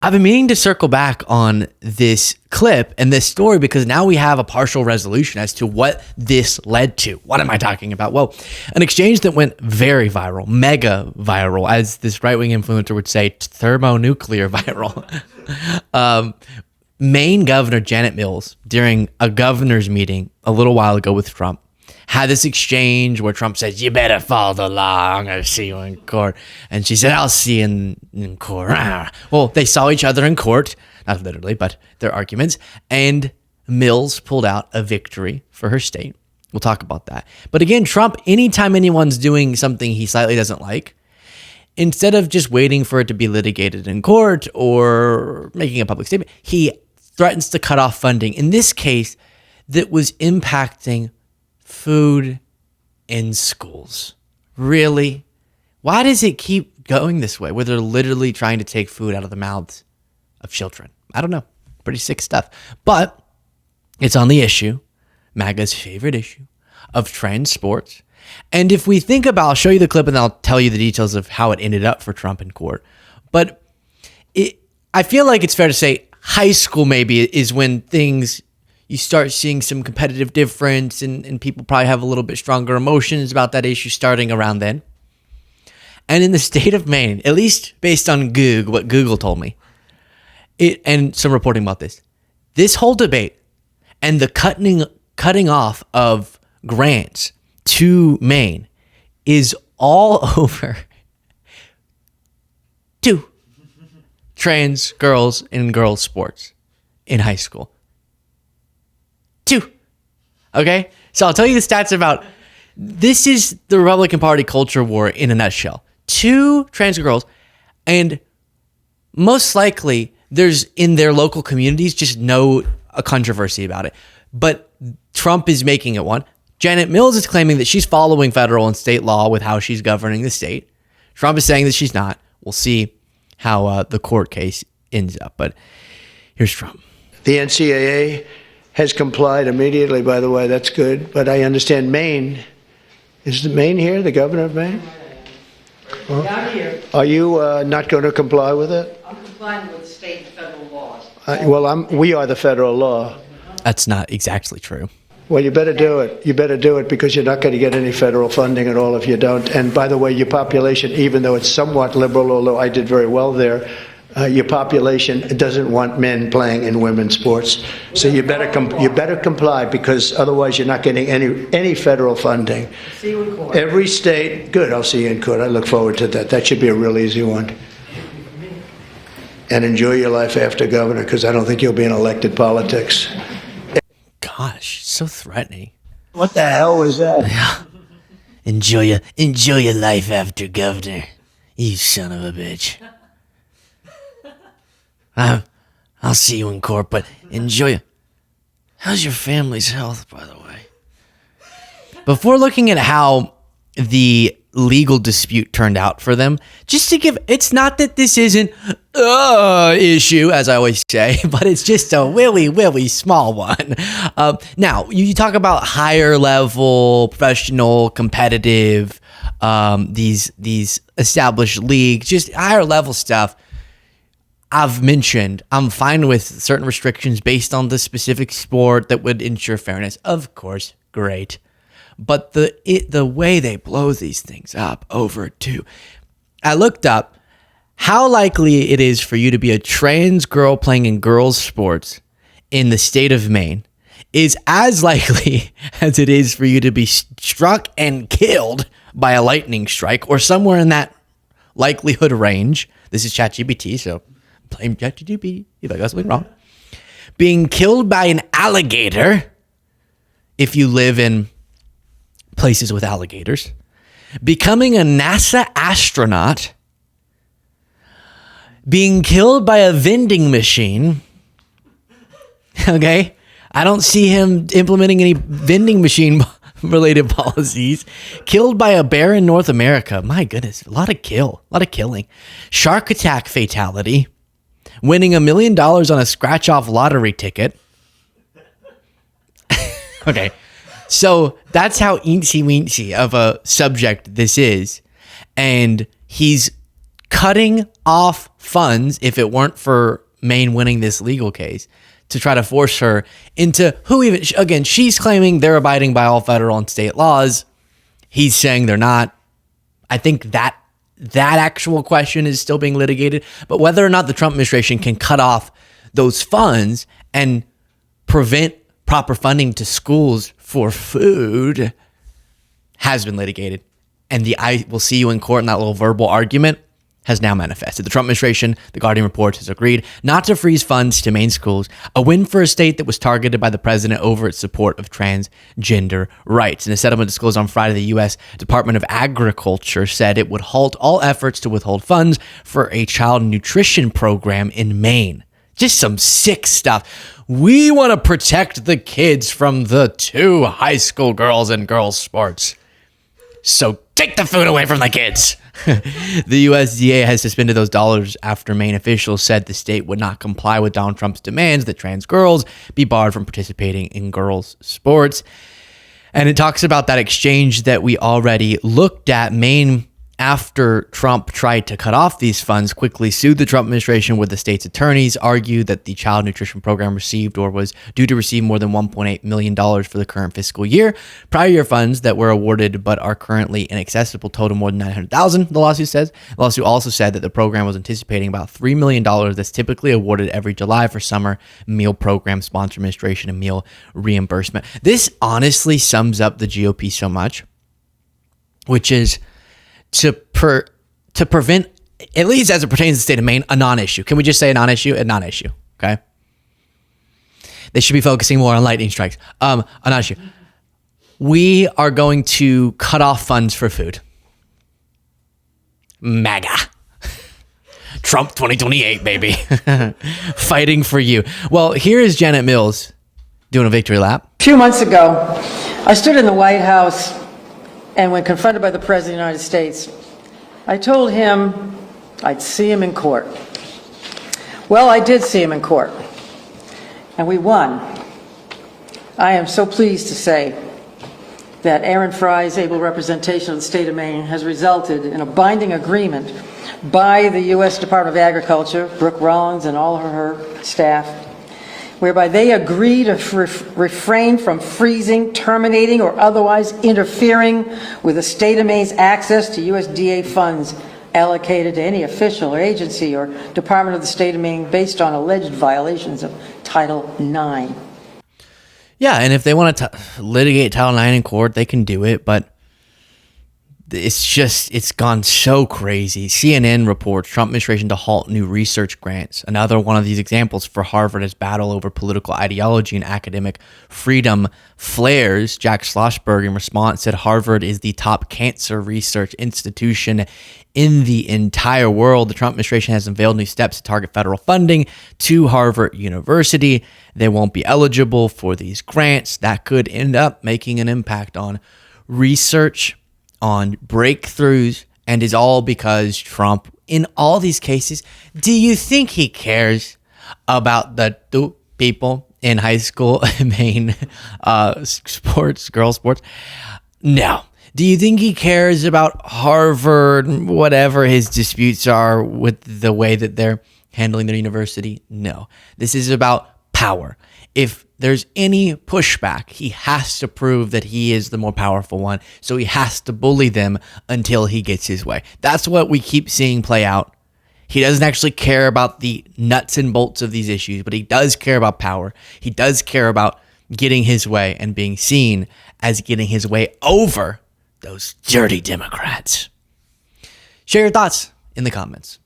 I've been meaning to circle back on this clip and this story because now we have a partial resolution as to what this led to. What am I talking about? Well, an exchange that went very viral, mega viral, as this right-wing influencer would say, thermonuclear viral. Maine Governor Janet Mills, during a governor's meeting a little while ago with Trump, had this exchange where Trump says, "You better follow the law. I'm going to see you in court." And she said, "I'll see you in court." Well, they saw each other in court, not literally, but their arguments. And Mills pulled out a victory for her state. We'll talk about that. But again, Trump, anytime anyone's doing something he slightly doesn't like, instead of just waiting for it to be litigated in court or making a public statement, he threatens to cut off funding. In this case, that was impacting food in schools. Really? Why does it keep going this way where they're literally trying to take food out of the mouths of children? I don't know. Pretty sick stuff. But it's on the issue, MAGA's favorite issue, of trans sports. And if we think about, I'll show you the clip and I'll tell you the details of how it ended up for Trump in court. But I feel like it's fair to say high school maybe is when things, you start seeing some competitive difference and people probably have a little bit stronger emotions about that issue starting around then. And in the state of Maine, at least based on Google, what Google told me, and some reporting about this whole debate and the cutting off of grants to Maine is all over to trans girls in girls sports in high school. 2. Okay? So I'll tell you the stats about, this is the Republican Party culture war in a nutshell. 2 trans girls, and most likely there's in their local communities just a controversy about it. But Trump is making it one. Janet Mills is claiming that she's following federal and state law with how she's governing the state. Trump is saying that she's not. We'll see how the court case ends up. But here's Trump. The NCAA has complied immediately, by the way. That's good. But I understand Maine. Is Maine here, the governor of Maine? Well, down here. Are you not going to comply with it? I'm complying with state and federal laws. We are the federal law. That's not exactly true. Well, you better do it. You better do it because you're not going to get any federal funding at all if you don't. And by the way, your population, even though it's somewhat liberal, although I did very well there, your population doesn't want men playing in women's sports. So you better comply because otherwise you're not getting any federal funding. See you in court. Every state, good. I'll see you in court. I look forward to that. That should be a real easy one. And enjoy your life after governor because I don't think you'll be in elected politics. Gosh, so threatening. What the hell was that? Yeah. Enjoy your life after governor, you son of a bitch. I'll see you in court, but enjoy it. How's your family's health, by the way? Before looking at how the legal dispute turned out for them, just to give, it's not that this isn't issue, as I always say, but it's just a really small one. Now, you talk about higher level, professional, competitive, these established leagues, just higher level stuff. I've mentioned I'm fine with certain restrictions based on the specific sport that would ensure fairness. Of course, great. But the way they blow these things up over too. I looked up how likely it is for you to be a trans girl playing in girls' sports in the state of Maine is as likely as it is for you to be struck and killed by a lightning strike or somewhere in that likelihood range. This is ChatGPT, so blame ChatGPT if I got something wrong. Being killed by an alligator if you live in places with alligators. Becoming a NASA astronaut. Being killed by a vending machine. Okay? I don't see him implementing any vending machine related policies. Killed by a bear in North America. My goodness, a lot of killing. Shark attack fatality. Winning $1 million on a scratch-off lottery ticket. Okay, so that's how eensy-weensy of a subject this is. And he's cutting off funds if it weren't for Maine winning this legal case to try to force her into again, she's claiming they're abiding by all federal and state laws. He's saying they're not. I think that actual question is still being litigated, but whether or not the Trump administration can cut off those funds and prevent proper funding to schools for food has been litigated. And the "I will see you in court" in that little verbal argument has now manifested. The Trump administration, the Guardian reports, has agreed not to freeze funds to Maine schools, a win for a state that was targeted by the president over its support of transgender rights. In a settlement disclosed on Friday, the U.S. Department of Agriculture said it would halt all efforts to withhold funds for a child nutrition program in Maine. Just some sick stuff. We want to protect the kids from the 2 high school girls and girls sports. So take the food away from the kids. The USDA has suspended those dollars after Maine officials said the state would not comply with Donald Trump's demands that trans girls be barred from participating in girls' sports. And it talks about that exchange that we already looked at. Maine, after Trump tried to cut off these funds, quickly sued the Trump administration, with the state's attorneys argued that the child nutrition program received or was due to receive more than $1.8 million for the current fiscal year. Prior year funds that were awarded but are currently inaccessible total more than $900,000, the lawsuit says. The lawsuit also said that the program was anticipating about $3 million that's typically awarded every July for summer meal program sponsor administration and meal reimbursement. This honestly sums up the GOP so much, which is to prevent, at least as it pertains to the state of Maine, a non-issue. Can we just say a non-issue? A non-issue, okay? They should be focusing more on lightning strikes. A non-issue. We are going to cut off funds for food. MAGA. Trump 2028, baby. Fighting for you. Well, here is Janet Mills doing a victory lap. A few months ago, I stood in the White House, and when confronted by the President of the United States, I told him I'd see him in court. Well, I did see him in court, and we won. I am so pleased to say that Aaron Fry's able representation of the state of Maine has resulted in a binding agreement by the U.S. Department of Agriculture, Brooke Rollins and all of her staff, whereby they agree to refrain from freezing, terminating, or otherwise interfering with the state of Maine's access to USDA funds allocated to any official or agency or department of the state of Maine based on alleged violations of Title IX. Yeah, and if they want to litigate Title IX in court, they can do it, but it's gone so crazy. CNN reports Trump administration to halt new research grants. Another one of these examples for Harvard as battle over political ideology and academic freedom flares. Jack Schlossberg, in response, said Harvard is the top cancer research institution in the entire world. The Trump administration has unveiled new steps to target federal funding to Harvard University. They won't be eligible for these grants. That could end up making an impact on research, on breakthroughs, and is all because Trump, in all these cases, do you think he cares about the 2 people in high school in Maine sports, girls sports? No. Do you think he cares about Harvard, whatever his disputes are with the way that they're handling their university? No. This is about power. If there's any pushback, he has to prove that he is the more powerful one. So he has to bully them until he gets his way. That's what we keep seeing play out. He doesn't actually care about the nuts and bolts of these issues, but he does care about power. He does care about getting his way and being seen as getting his way over those dirty Democrats. Share your thoughts in the comments.